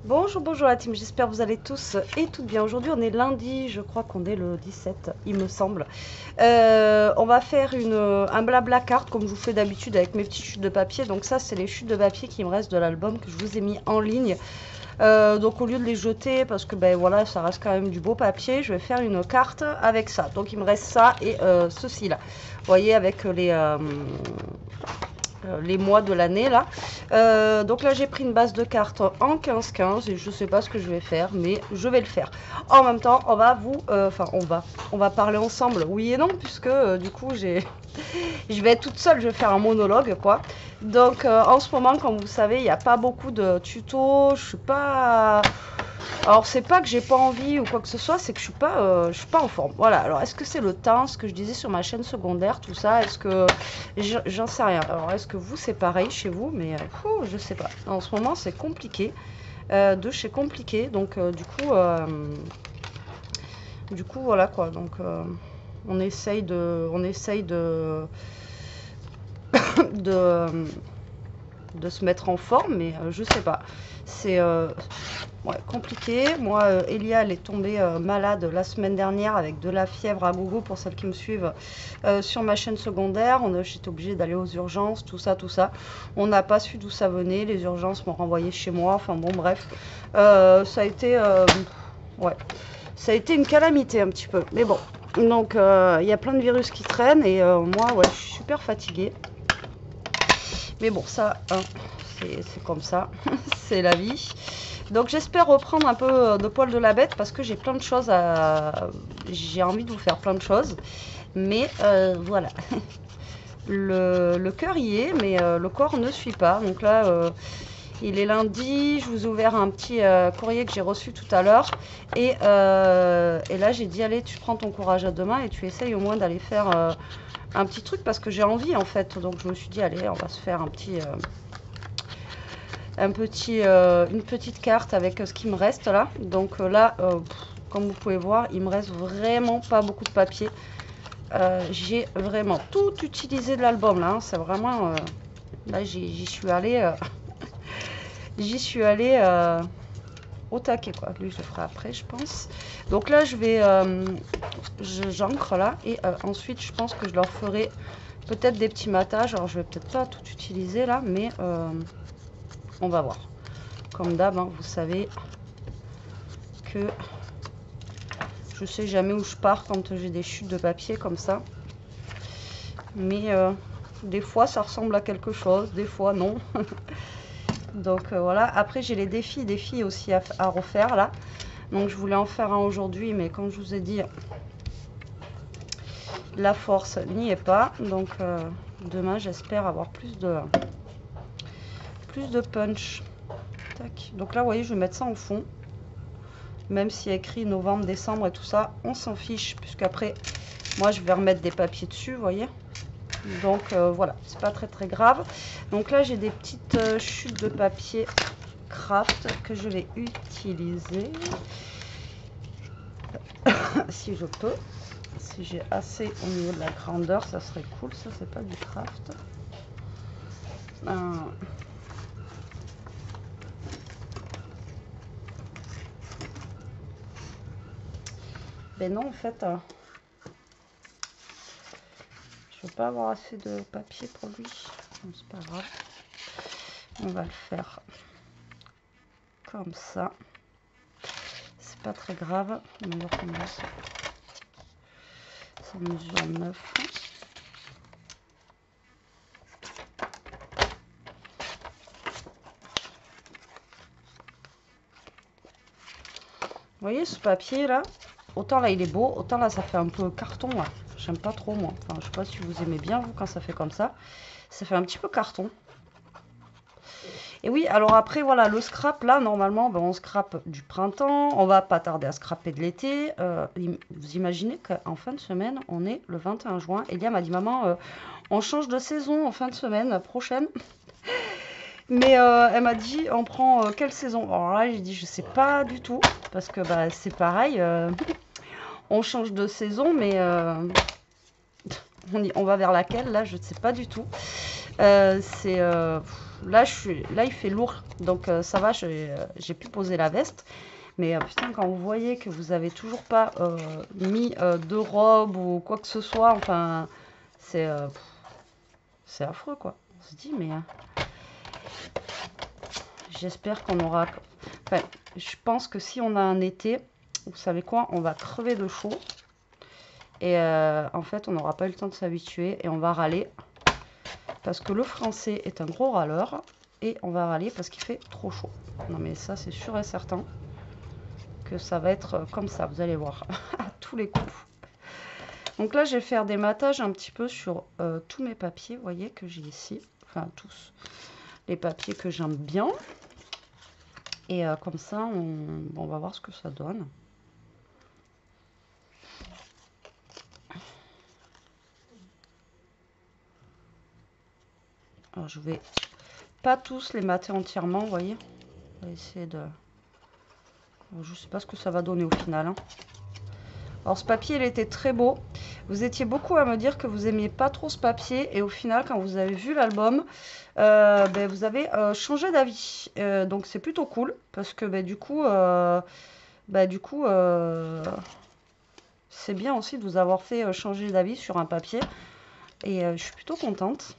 Bonjour, bonjour la team, j'espère que vous allez tous et toutes bien. Aujourd'hui on est lundi, je crois qu'on est le 17, il me semble. On va faire un blabla carte comme je vous fais d'habitude avec mes petites chutes de papier. Donc ça c'est les chutes de papier qui me restent de l'album que je vous ai mis en ligne. Donc au lieu de les jeter, parce que ben voilà ça reste quand même du beau papier, je vais faire une carte avec ça. Donc il me reste ça et ceci là. Vous voyez avec les mois de l'année là. Donc là j'ai pris une base de cartes en 15-15 et je sais pas ce que je vais faire, mais je vais le faire. En même temps on va on va parler ensemble, oui et non, puisque du coup je vais être toute seule, je vais faire un monologue quoi. Donc en ce moment comme vous savez il n'y a pas beaucoup de tutos, je suis pas... Alors c'est pas que j'ai pas envie ou quoi que ce soit, c'est que je suis pas en forme. Voilà. Alors est-ce que c'est le temps, ce que je disais sur ma chaîne secondaire, tout ça, est-ce que j'en sais rien. Alors est-ce que vous c'est pareil chez vous, mais je sais pas. En ce moment c'est compliqué, de chez compliqué, donc du coup voilà quoi. Donc on essaye de de se mettre en forme, mais je sais pas. C'est ouais, compliqué. Moi, Elia, elle est tombée malade la semaine dernière avec de la fièvre à gogo pour celles qui me suivent sur ma chaîne secondaire. J'étais obligée d'aller aux urgences, tout ça, tout ça. On n'a pas su d'où ça venait. Les urgences m'ont renvoyé chez moi. Enfin bon, bref. Ça a été... ouais. Ça a été une calamité un petit peu. Mais bon. Donc, il y a plein de virus qui traînent et moi, ouais, je suis super fatiguée. Mais bon, ça, hein, c'est comme ça, c'est la vie. Donc j'espère reprendre un peu de poil de la bête parce que j'ai plein de choses à... J'ai envie de vous faire plein de choses. Mais voilà, le cœur y est, mais le corps ne suit pas. Donc là, il est lundi, je vous ai ouvert un petit courrier que j'ai reçu tout à l'heure. Et là, j'ai dit, allez, tu prends ton courage à deux mains et tu essayes au moins d'aller faire... un petit truc parce que j'ai envie en fait, donc je me suis dit allez on va se faire une petite carte avec ce qui me reste là. Donc là comme vous pouvez voir il me reste vraiment pas beaucoup de papier. J'ai vraiment tout utilisé de l'album là, hein. C'est vraiment là j'y suis allée j'y suis allée au taquet quoi. Lui je le ferai après je pense. Donc là je vais j'encre là et ensuite je pense que je leur ferai peut-être des petits matages. Alors je vais peut-être pas tout utiliser là, mais on va voir. Comme d'hab, hein, vous savez que je sais jamais où je pars quand j'ai des chutes de papier comme ça. Mais des fois ça ressemble à quelque chose, des fois non. Donc voilà. Après j'ai les défis aussi à refaire là. Donc je voulais en faire un aujourd'hui, mais comme je vous ai dit, la force n'y est pas. Donc demain j'espère avoir plus de punch. Tac. Donc là vous voyez je vais mettre ça en fond. Même s'il y a écrit novembre, décembre et tout ça, on s'en fiche. Puisqu'après moi je vais remettre des papiers dessus, vous voyez. Donc voilà, c'est pas très grave. Donc là j'ai des petites chutes de papier craft que je vais utiliser. Si je peux. Si j'ai assez au niveau de la grandeur, ça serait cool. Ça c'est pas du craft. Ben non en fait je ne vais pas avoir assez de papier pour lui. C'est pas grave. On va le faire comme ça. C'est pas très grave. On va voir combien ça mesure 9. Vous voyez ce papier là, autant là il est beau, autant là ça fait un peu carton là. J'aime pas trop moi. Enfin je sais pas si vous aimez bien vous quand ça fait comme ça. Ça fait un petit peu carton. Et oui, alors après voilà, le scrap là normalement ben, on scrape du printemps, on va pas tarder à scraper de l'été. Vous imaginez qu'en fin de semaine on est le 21 juin. Elia m'a dit maman on change de saison en fin de semaine prochaine. Mais elle m'a dit, on prend quelle saison? Alors là, j'ai dit, je sais pas du tout. Parce que bah, c'est pareil. On change de saison, mais on va vers laquelle? Là, je ne sais pas du tout. Là, là, il fait lourd. Donc, ça va, j'ai pu poser la veste. Mais putain, quand vous voyez que vous avez toujours pas mis de robe ou quoi que ce soit, enfin, c'est affreux, quoi. On se dit, mais j'espère qu'on aura... Enfin, je pense que si on a un été, vous savez quoi, on va crever de chaud. Et en fait, on n'aura pas eu le temps de s'habituer et on va râler. Parce que le français est un gros râleur. Et on va râler parce qu'il fait trop chaud. Non mais ça, c'est sûr et certain que ça va être comme ça, vous allez voir, à tous les coups. Donc là, je vais faire des matages un petit peu sur tous mes papiers, vous voyez, que j'ai ici. Enfin, tous les papiers que j'aime bien. Et comme ça, on va voir ce que ça donne. Alors, je vais pas tous les mater entièrement, vous voyez. On va essayer de... Je sais pas ce que ça va donner au final. Hein. Alors, ce papier, il était très beau. Vous étiez beaucoup à me dire que vous aimiez pas trop ce papier. Et au final, quand vous avez vu l'album, ben, vous avez changé d'avis. Donc, c'est plutôt cool. Parce que ben, du coup, c'est bien aussi de vous avoir fait changer d'avis sur un papier. Et je suis plutôt contente.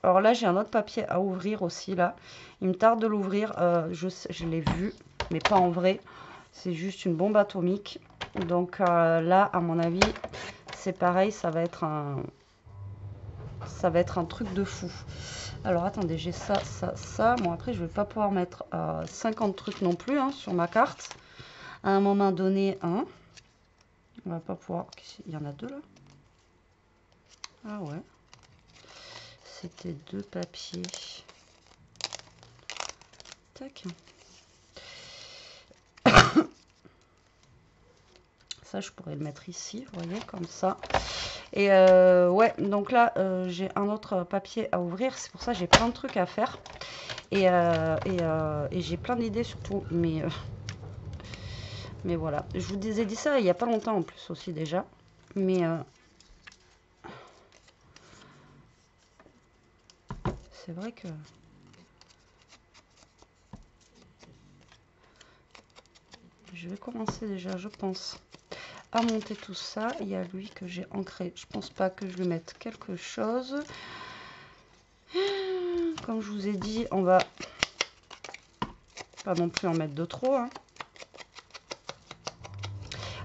Alors là, j'ai un autre papier à ouvrir aussi, là. Il me tarde de l'ouvrir. Je l'ai vu, mais pas en vrai. C'est juste une bombe atomique. Donc là, à mon avis, c'est pareil. Ça va être un truc de fou. Alors, attendez, j'ai ça, ça, ça. Bon, après, je ne vais pas pouvoir mettre 50 trucs non plus hein, sur ma carte. À un moment donné, on va pas pouvoir... Il y en a deux, là. Ah ouais. C'était 2 papiers. Tac. Ça, je pourrais le mettre ici, vous voyez, comme ça. Et ouais, donc là, j'ai un autre papier à ouvrir. C'est pour ça que j'ai plein de trucs à faire. Et j'ai plein d'idées surtout. Mais voilà. Je vous ai dit ça il n'y a pas longtemps en plus aussi déjà. Mais c'est vrai que... Je vais commencer déjà, je pense, à monter tout ça. Il y a lui que j'ai ancré. Je pense pas que je lui mette quelque chose. Comme je vous ai dit, on va pas non plus en mettre de trop. Hein.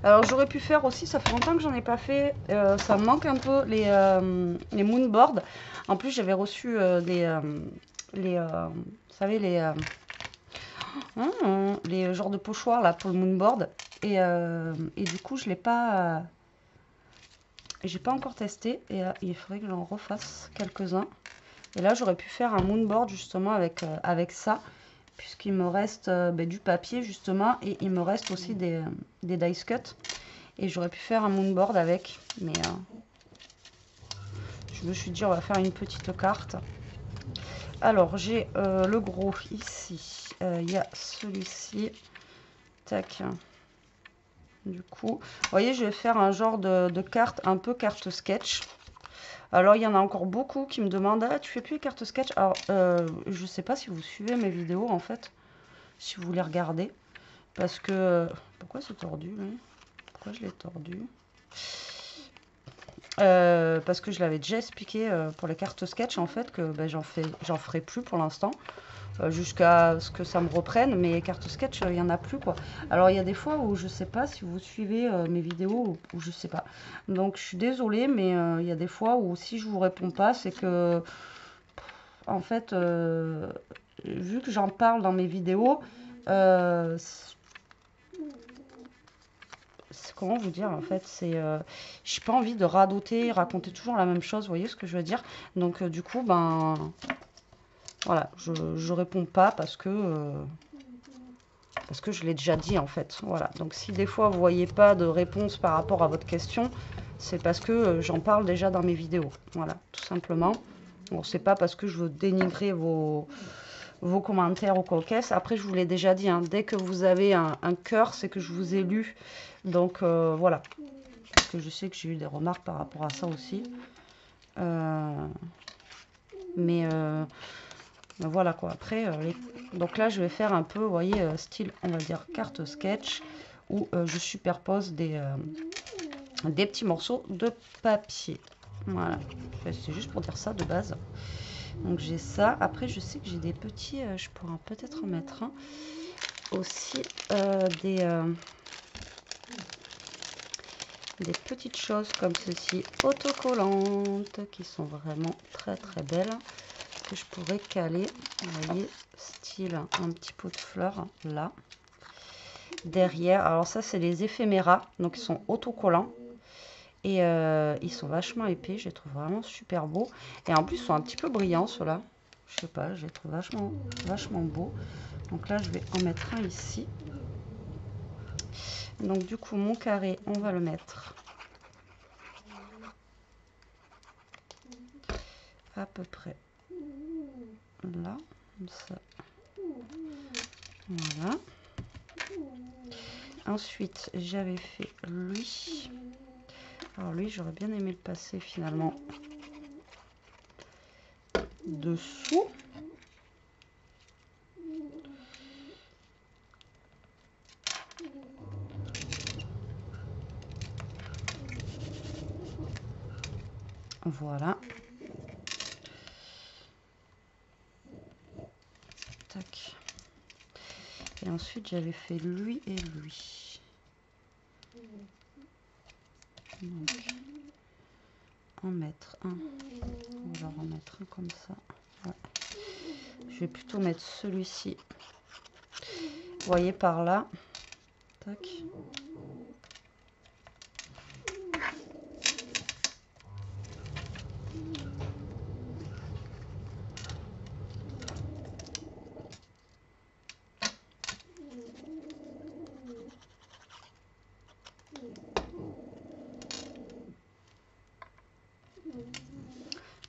Alors j'aurais pu faire aussi, ça fait longtemps que j'en ai pas fait. Ça me manque un peu les moonboards. En plus j'avais reçu vous savez les genres de pochoirs là pour le moonboard. Et du coup je l'ai pas... J'ai pas encore testé et il faudrait que j'en refasse quelques-uns. Et là, j'aurais pu faire un moonboard justement avec ça, puisqu'il me reste du papier justement et il me reste aussi des dice cut. Et j'aurais pu faire un moonboard avec, mais je me suis dit on va faire une petite carte. Alors, j'ai le gros ici. Il y a celui-ci. Tac. Du coup, vous voyez, je vais faire un genre de carte, un peu carte sketch. Alors, il y en a encore beaucoup qui me demandent « Ah, tu fais plus les cartes sketch ?» Alors, je ne sais pas si vous suivez mes vidéos, en fait, si vous les regardez. Parce que... Pourquoi c'est tordu, lui? Pourquoi je l'ai tordu? Parce que je l'avais déjà expliqué pour les cartes sketch, en fait, que ben, j'en ferai plus pour l'instant. Jusqu'à ce que ça me reprenne, mais les cartes sketch, il n'y en a plus, quoi. Alors, il y a des fois où je sais pas si vous suivez mes vidéos ou je sais pas. Donc, je suis désolée, mais il y a des fois où si je vous réponds pas, c'est que, en fait, vu que j'en parle dans mes vidéos, comment vous dire, en fait, j'ai pas envie de radoter, raconter toujours la même chose, vous voyez ce que je veux dire? Donc, du coup, ben... Voilà, je réponds pas parce que je l'ai déjà dit en fait. Voilà, donc si des fois vous voyez pas de réponse par rapport à votre question, c'est parce que j'en parle déjà dans mes vidéos. Voilà, tout simplement. Bon, c'est pas parce que je veux dénigrer vos commentaires ou quoi qu'est-ce. Après, je vous l'ai déjà dit, hein, dès que vous avez un cœur, c'est que je vous ai lu. Donc voilà, parce que je sais que j'ai eu des remarques par rapport à ça aussi. Mais voilà quoi. Après, donc là, je vais faire un peu, vous voyez, style, on va dire, carte sketch, où je superpose des petits morceaux de papier. Voilà. C'est juste pour dire ça de base. Donc j'ai ça. Après, je sais que j'ai des petits, je pourrais peut-être en mettre un. Aussi des petites choses comme ceci, autocollantes, qui sont vraiment très très belles, que je pourrais caler, vous voyez, style un petit pot de fleurs là derrière. Alors ça, c'est les éphéméras, donc ils sont autocollants et ils sont vachement épais, je les trouve vraiment super beaux, et en plus ils sont un petit peu brillants ceux-là, je sais pas, je les trouve vachement beaux. Donc là, je vais en mettre un ici. Donc du coup, mon carré, on va le mettre à peu près là, comme ça. Voilà. Ensuite, j'avais fait lui. Alors lui, j'aurais bien aimé le passer finalement dessous. Voilà. Tac. Et ensuite, j'avais fait lui et lui. Donc, en mettre un. On va en mettre un comme ça. Ouais. Je vais plutôt mettre celui-ci. Vous voyez par là. Tac.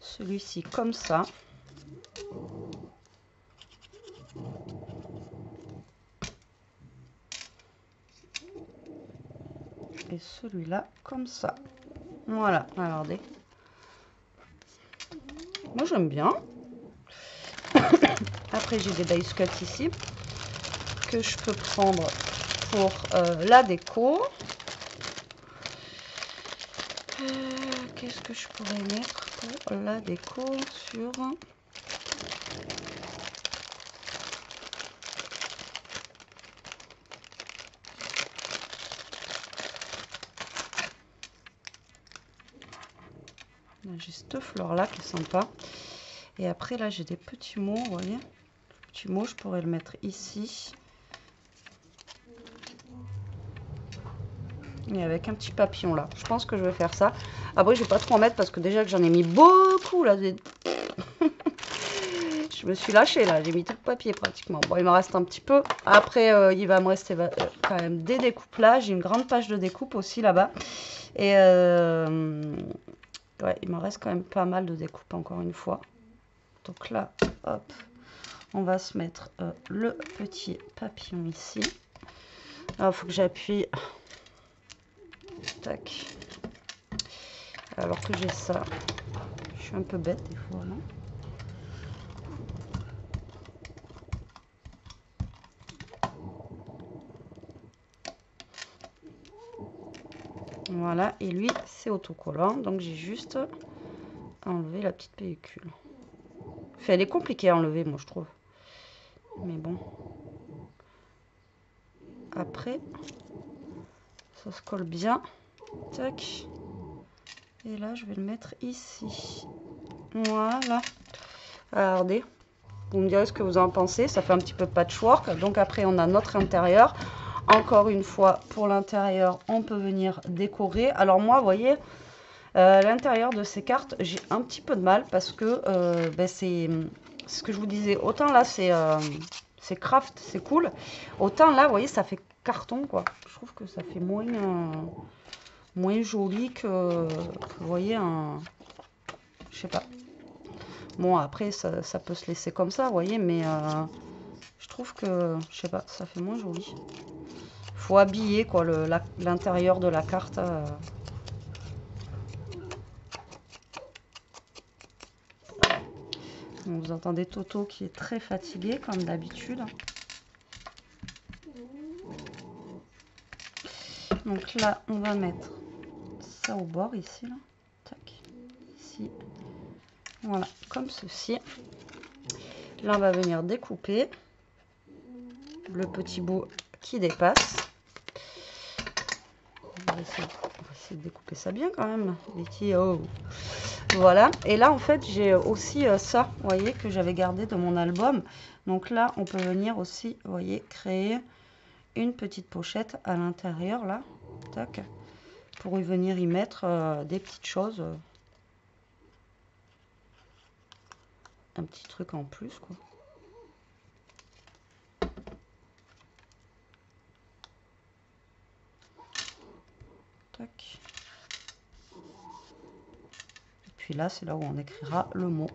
Celui-ci comme ça. Et celui-là comme ça. Voilà, regardez. Moi j'aime bien. Après j'ai des dice cut ici que je peux prendre pour la déco. Qu'est-ce que je pourrais mettre pour la déco sur... J'ai cette fleur là qui est sympa. Et après là j'ai des petits mots, vous voyez. Petits mots, je pourrais le mettre ici. Et avec un petit papillon là. Je pense que je vais faire ça. Après je vais pas trop en mettre parce que déjà que j'en ai mis beaucoup là. Je me suis lâchée là, j'ai mis tout le papier pratiquement. Bon, il me reste un petit peu. Après, il va me rester quand même des découpes là. J'ai une grande page de découpe aussi là-bas. Et ouais, il me reste quand même pas mal de découpes encore une fois. Donc là, hop, on va se mettre le petit papillon ici. Alors, il faut que j'appuie. Tac. Alors que j'ai ça. Je suis un peu bête des fois, non ? Voilà, et lui, c'est autocollant. Donc, j'ai juste enlevé la petite pellicule. Enfin, elle est compliquée à enlever, moi, je trouve. Mais bon. Après, ça se colle bien. Tac. Et là, je vais le mettre ici. Voilà. Regardez. Vous me direz ce que vous en pensez. Ça fait un petit peu patchwork. Donc, après, on a notre intérieur. Encore une fois, pour l'intérieur, on peut venir décorer. Alors moi, vous voyez, l'intérieur de ces cartes, j'ai un petit peu de mal parce que c'est ce que je vous disais. Autant là, c'est craft, c'est cool. Autant là, vous voyez, ça fait carton, quoi. Je trouve que ça fait moins joli que, vous voyez, je sais pas. Bon, après, ça peut se laisser comme ça, vous voyez, mais je trouve que, je sais pas, ça fait moins joli. Faut habiller quoi l'intérieur de la carte. Bon, vous entendez Toto qui est très fatigué comme d'habitude. Donc là, on va mettre ça au bord ici, là. Tac. Ici. Voilà, comme ceci. Là, on va venir découper le petit bout qui dépasse. On va essayer de découper ça bien quand même, les petits. Oh. Voilà. Et là, en fait, j'ai aussi ça, vous voyez, que j'avais gardé dans mon album. Donc là, on peut venir aussi, vous voyez, créer une petite pochette à l'intérieur, là. Tac. Pour y venir y mettre des petites choses. Un petit truc en plus, quoi. Tac. Et puis là, c'est là où on écrira le mot.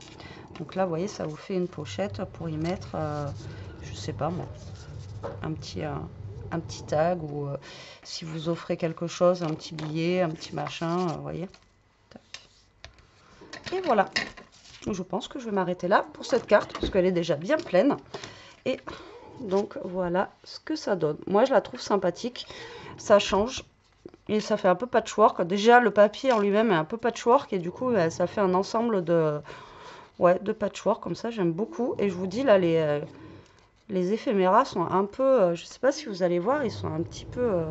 Donc là, vous voyez, ça vous fait une pochette pour y mettre, je sais pas moi, un petit tag ou si vous offrez quelque chose, un petit billet, un petit machin, vous voyez. Tac. Et voilà. Je pense que je vais m'arrêter là pour cette carte parce qu'elle est déjà bien pleine. Et donc voilà ce que ça donne. Moi, je la trouve sympathique. Ça change. Et ça fait un peu patchwork. Déjà, le papier en lui-même est un peu patchwork. Et du coup, ça fait un ensemble de patchwork. Comme ça, j'aime beaucoup. Et je vous dis, là, les éphéméras sont un peu... je ne sais pas si vous allez voir, ils sont un petit peu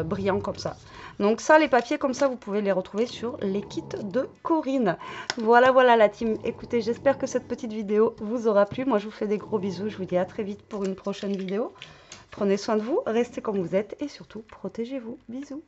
brillants comme ça. Donc ça, les papiers comme ça, vous pouvez les retrouver sur les kits de Corinne. Voilà, voilà la team. Écoutez, j'espère que cette petite vidéo vous aura plu. Moi, je vous fais des gros bisous. Je vous dis à très vite pour une prochaine vidéo. Prenez soin de vous, restez comme vous êtes et surtout, protégez-vous. Bisous.